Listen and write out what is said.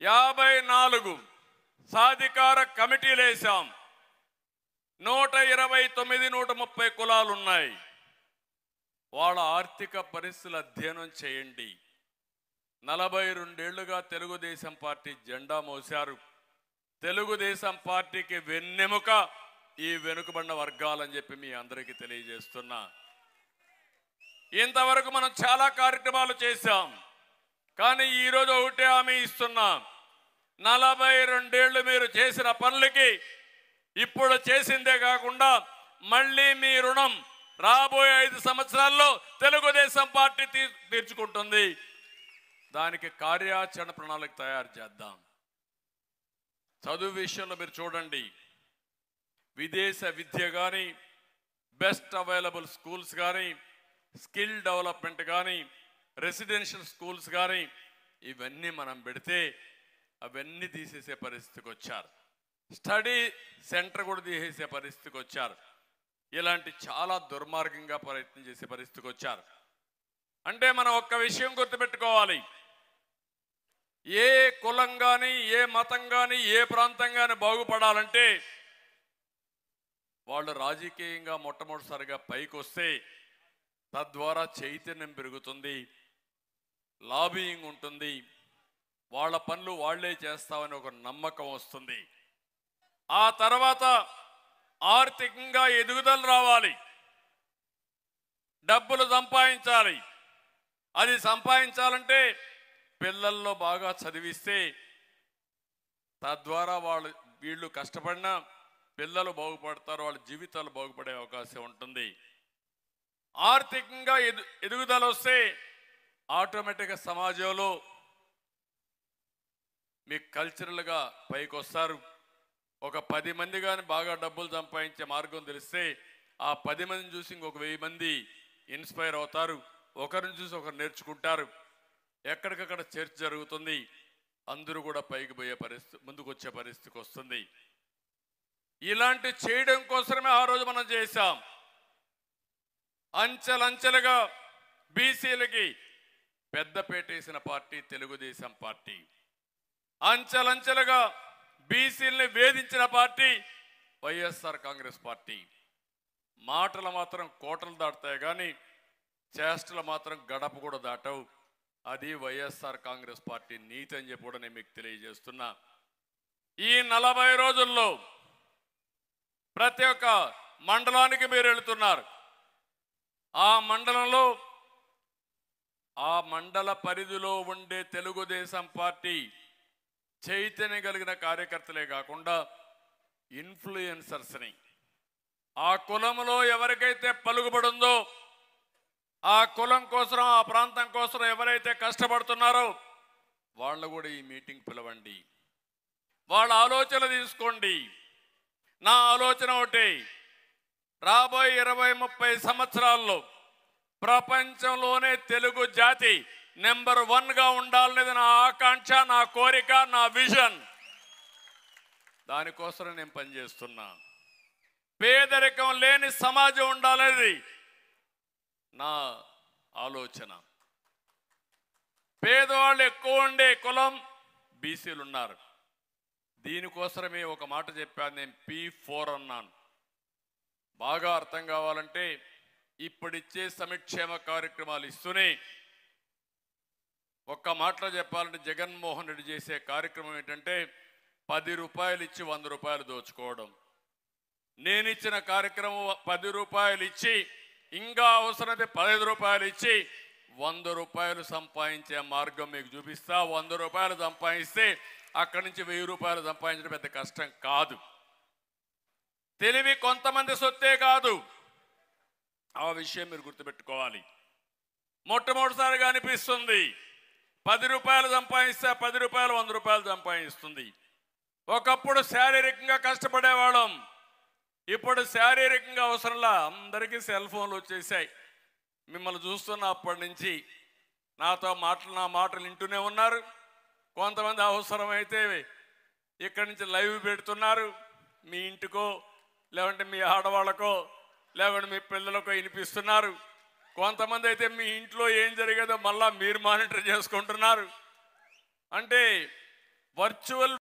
54 సాధికార కమిటీలు వేశాం. 129, 130 కులాలు ఉన్నాయి. వాళ్ళ ఆర్థిక పరిస్థితుల అధ్యయనం చేయండి. 42 ఏళ్లుగా తెలుగుదేశం పార్టీ జెండా మోశారు. తెలుగుదేశం పార్టీకి వెన్నెముక ఈ వెనుకబడిన వర్గాలని చెప్పి మీ అందరికీ తెలియజేస్తున్నా. ఇంతవరకు మనం చాలా కార్యక్రమాలు చేశాం. కానీ ఈరోజు ఒకటే హామీ ఇస్తున్నాం. 42 ఏళ్ళు మీరు చేసిన పనులకి ఇప్పుడు చేసిందే కాకుండా మళ్ళీ మీ రుణం రాబోయే 5 సంవత్సరాల్లో తెలుగుదేశం పార్టీ తీర్చుకుంటుంది. దానికి కార్యాచరణ ప్రణాళిక తయారు చేద్దాం. చదువు విషయంలో మీరు చూడండి, విదేశ విద్య కానీ, బెస్ట్ అవైలబుల్ స్కూల్స్ కానీ, స్కిల్ డెవలప్మెంట్ కానీ, రెసిడెన్షియల్ స్కూల్స్ కానీ ఇవన్నీ మనం పెడితే అవన్నీ తీసేసే పరిస్థితికి వచ్చారు. స్టడీ సెంటర్ కూడా తీసేసే పరిస్థితికి వచ్చారు. ఇలాంటి చాలా దుర్మార్గంగా ప్రయత్నం చేసే పరిస్థితికి వచ్చారు. అంటే మనం ఒక్క విషయం గుర్తుపెట్టుకోవాలి. ఏ కులం కానీ, ఏ మతం కానీ, ఏ ప్రాంతం కానీ బాగుపడాలంటే వాళ్ళు రాజకీయంగా మొట్టమొదటిసారిగా పైకి వస్తే తద్వారా చైతన్యం పెరుగుతుంది, లాబియింగ్ ఉంటుంది, వాళ్ళ పనులు వాళ్లే చేస్తామని ఒక నమ్మకం వస్తుంది. ఆ తర్వాత ఆర్థికంగా ఎదుగుదల రావాలి, డబ్బులు సంపాదించాలి. అది సంపాదించాలంటే పిల్లల్లో బాగా చదివిస్తే తద్వారా వీళ్ళు కష్టపడినా పిల్లలు బాగుపడతారు, వాళ్ళ జీవితాలు బాగుపడే అవకాశం ఉంటుంది. ఆర్థికంగా ఎదుగుదల వస్తే ఆటోమేటిక్గా సమాజంలో మీకు కల్చరల్గా పైకి వస్తారు. ఒక 10 మంది కానీ బాగా డబ్బులు సంపాదించే మార్గం తెలిస్తే ఆ 10 మందిని చూసి ఇంకొక 1000 మంది ఇన్స్పైర్ అవుతారు. ఒకరిని చూసి ఒకరు నేర్చుకుంటారు. ఎక్కడికక్కడ చర్చ జరుగుతుంది. అందరూ కూడా పైకి పోయే పరిస్థితి, ముందుకు వచ్చే పరిస్థితికి వస్తుంది. ఇలాంటి చేయడం కోసమే ఆ రోజు మనం చేశాం. అంచెలంచెలుగా బీసీలకి పెద్దపేట వేసిన పార్టీ తెలుగుదేశం పార్టీ. అంచెలంచెలుగా బీసీలని వేధించిన పార్టీ వైఎస్ఆర్ కాంగ్రెస్ పార్టీ. మాటలు మాత్రం కోటలు దాటుతాయి కానీ చేష్టలు మాత్రం గడప కూడా దాటవు. అది వైఎస్ఆర్ కాంగ్రెస్ పార్టీ నీతి అని చెప్పి కూడా నేను మీకు తెలియజేస్తున్నా. ఈ 40 రోజుల్లో ప్రతి ఒక్క మండలానికి మీరు వెళుతున్నారు. ఆ మండలంలో ఆ మండల పరిధిలో ఉండే తెలుగుదేశం పార్టీ చైతన్యం కలిగిన కార్యకర్తలే కాకుండా ఇన్ఫ్లుయెన్సర్స్ని, ఆ కులంలో ఎవరికైతే పలుకుబడుందో, ఆ కులం కోసం, ఆ ప్రాంతం కోసం ఎవరైతే కష్టపడుతున్నారో వాళ్ళు కూడా ఈ మీటింగ్ పిలవండి. వాళ్ళ ఆలోచన తీసుకోండి. నా ఆలోచన ఒకటి, రాబోయే 20-30 సంవత్సరాల్లో ప్రపంచంలోనే తెలుగు జాతి నెంబర్ 1గా ఉండాలనేది నా ఆకాంక్ష, నా కోరిక, నా విజన్. దానికోసం నేను పనిచేస్తున్నా. పేదరికం లేని సమాజం ఉండాలనేది నా ఆలోచన. పేదవాళ్ళు ఎక్కువ ఉండే కులం బీసీలు ఉన్నారు. దీనికోసమే ఒక మాట చెప్పాను, నేను P4 అన్నాను. బాగా అర్థం కావాలంటే ఇప్పుడిచ్చే సంక్షేమ కార్యక్రమాలు ఇస్తూనే ఒక్క మాటలో చెప్పాలంటే జగన్మోహన్ రెడ్డి చేసే కార్యక్రమం ఏంటంటే 10 రూపాయలు ఇచ్చి 100 రూపాయలు దోచుకోవడం. నేను ఇచ్చిన కార్యక్రమం 10 రూపాయలు ఇచ్చి ఇంకా అవసరమైతే 15 రూపాయలు ఇచ్చి 100 రూపాయలు సంపాదించే మార్గం మీకు చూపిస్తా. 100 రూపాయలు సంపాదిస్తే అక్కడి నుంచి 1000 రూపాయలు సంపాదించడం పెద్ద కష్టం కాదు. తెలివి కొంతమంది సొత్తే కాదు, ఆ విషయం మీరు గుర్తుపెట్టుకోవాలి. మొట్టమొదటిసారిగా అనిపిస్తుంది 10 రూపాయలు సంపాదిస్తే 10 రూపాయలు 100 రూపాయలు సంపాదిస్తుంది. ఒకప్పుడు శారీరకంగా కష్టపడేవాళ్ళం, ఇప్పుడు శారీరకంగా అవసరంలా అందరికీ సెల్ ఫోన్లు వచ్చేసాయి. మిమ్మల్ని చూస్తున్న అప్పటి నుంచి నాతో నా మాటలు వింటూనే ఉన్నారు. కొంతమంది అవసరమైతే ఇక్కడి నుంచి లైవ్ పెడుతున్నారు. మీ ఇంటికో లేదంటే మీ ఆడవాళ్ళకో లేకుంటే మీ పిల్లలకో వినిపిస్తున్నారు. కొంతమంది అయితే మీ ఇంట్లో ఏం జరిగేదో మళ్ళా మీరు మానిటర్ చేసుకుంటున్నారు. అంటే వర్చువల్